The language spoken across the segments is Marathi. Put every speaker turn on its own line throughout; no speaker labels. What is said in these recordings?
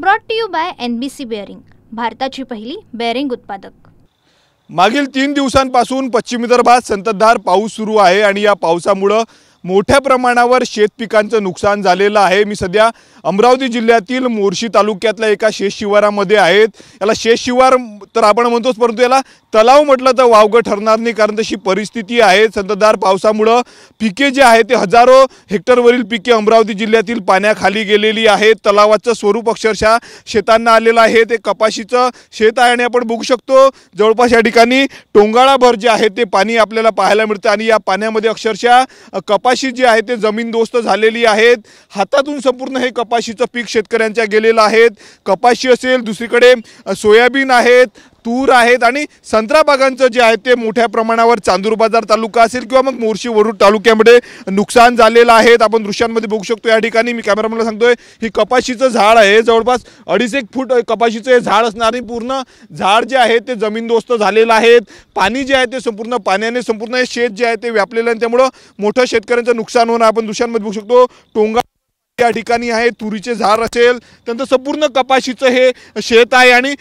Brought to you by NBC bearing, भारताची पहिली बेअरिंग उत्पादक।
मागील 3 दिवसांपासून पश्चिम विदर्भात संततधार पाऊस सुरू आहे आणि या पावसामुळे मोठ्या प्रमाणावर शेतपिकांचं नुकसान झालेलं आहे। मी सध्या अमरावती जिल्ह्यातील मोर्शी तालुक्यातल्या एका शेत शिवारामध्ये आहेत। याला शेत शिवार तर आपण म्हणतोच, परंतु याला तलाव म्हटलं तर वावगं ठरणार नाही, कारण तशी परिस्थिती आहे। संततधार पावसामुळे पिके जे आहेत ते हजारो हेक्टरवरील पिके अमरावती जिल्ह्यातील पाण्याखाली गेलेली आहेत। तलावाचं स्वरूप अक्षरशः शेतांना आलेलं आहे। ते कपाशीचं शेत आहे आणि आपण बघू शकतो जवळपास या ठिकाणी टोंगाळाभर जे आहे ते पाणी आपल्याला पाहायला मिळतं आणि या पाण्यामध्ये अक्षरशः कपाशी जी आहे ते जमीनदोस्त झालेली आहेत। हातातून संपूर्ण हे कपाशीचं पीक शेतकऱ्यांच्या गेलेलं आहे। कपाशी असेल, दुसरीकडे सोयाबीन आहेत, तूर आहेत आणि संत्रा बागांचं जे आहे ते मोठ्या प्रमाणावर चांदूर बाजार तालुका असेल किंवा मग मोर्शी वरुड तालुक्यामध्ये नुकसान झालेलं आहे। आपण दृश्यांमध्ये बघू शकतो या ठिकाणी मी कॅमेरामॅनला सांगतोय ही कपाशीचं झाड आहे। जवळपास 2.5-1 फूट कपाशीचं हे झाड असणार आहे। पूर्ण झाड जे आहे ते जमीनदोस्त झालेलं आहे। पाणी जे आहे ते संपूर्ण पाण्याने संपूर्ण हे शेत जे आहे ते व्यापलेलं आहे, त्यामुळे मोठं शेतकऱ्यांचं नुकसान होणार आपण दृश्यांमध्ये बघू शकतो। टोंगा या ठिकाणी आहे, तुरीचे झाड असेल, त्यानंतर संपूर्ण कपाशीचं हे शेत आहे आणि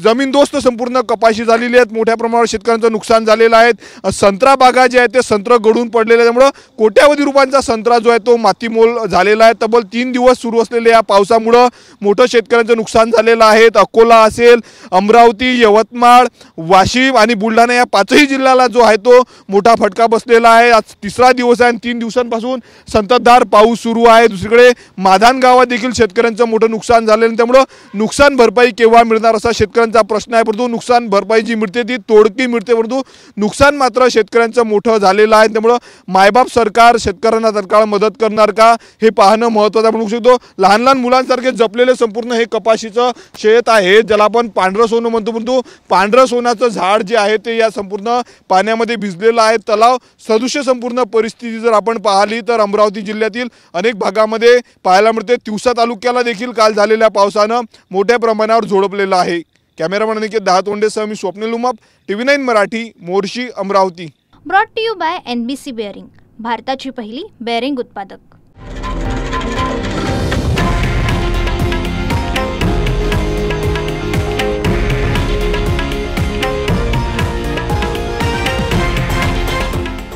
जमीनदोस्त संपूर्ण कपाशी झालेली आहेत। मोठ्या प्रमाणावर शेतकऱ्यांचं नुकसान झालेलं आहे। संत्रा बागा जे आहेत ते संत्र गळून पडलेले, त्यामुळे कोट्यावधी रुपयांचा संत्रा जो आहे तो मातीमोल झालेला आहे। तब्बल 3 दिवस सुरू असलेल्या या पावसामुळे मोठं शेतकऱ्यांचं नुकसान झालेलं आहे। अकोला असेल, अमरावती, यवतमाळ, वाशिम आणि बुलढाणा या 5ही जिल्ह्याला जो आहे तो मोठा फटका बसलेला आहे। आज 3रा दिवस आहे आणि 3 दिवसांपासून संततधार पाऊस सुरू आहे। दुसरीकडे माधान गावात देखील शेतकऱ्यांचं मोठं नुकसान झालं, त्यामुळे नुकसान भरपाई केव्हा मिळणार असा शेतकऱ्यांचा प्रश्न आहे। परंतु नुकसान भरपाई जी मिळते ती तोडकी मिळते, परंतु नुकसान मात्र शेतकऱ्यांचं मोठं झालेलं आहे। त्यामुळे मायबाप सरकार शेतकऱ्यांना तत्काळ मदत करणार का हे पाहणं महत्त्वाचं आपण बघू शकतो। लहान लहान मुलांसारखे जपलेले संपूर्ण हे कपाशीचं शेत आहे, ज्याला आपण पांढरं सोनं म्हणतो, परंतु पांढरं सोन्याचं झाड जे आहे ते या संपूर्ण पाण्यामध्ये भिजलेलं आहे। तलाव सदृश्य संपूर्ण परिस्थिती जर आपण पाहिली तर अमरावती जिल्ह्यातील अनेक भागामध्ये पाहायला मिळते। तिवसा तालुक्याला देखील काल झालेल्या पावसानं मोठ्या प्रमाणावर झोडपलेलं आहे। कॅमेरामॅन निकेत दहातोंडेसह मी Swapnil Umap, TV9 Marathi, Morshi, Amravati.
Brought to you by NBC bearing, भारताची पहिली बेअरिंग उत्पादक।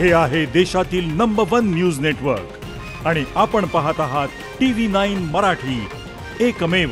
हे आहे देशातील नंबर 1 न्यूज नेटवर्क आणि आपण पाहत आहात TV9 मराठी, एकमेव।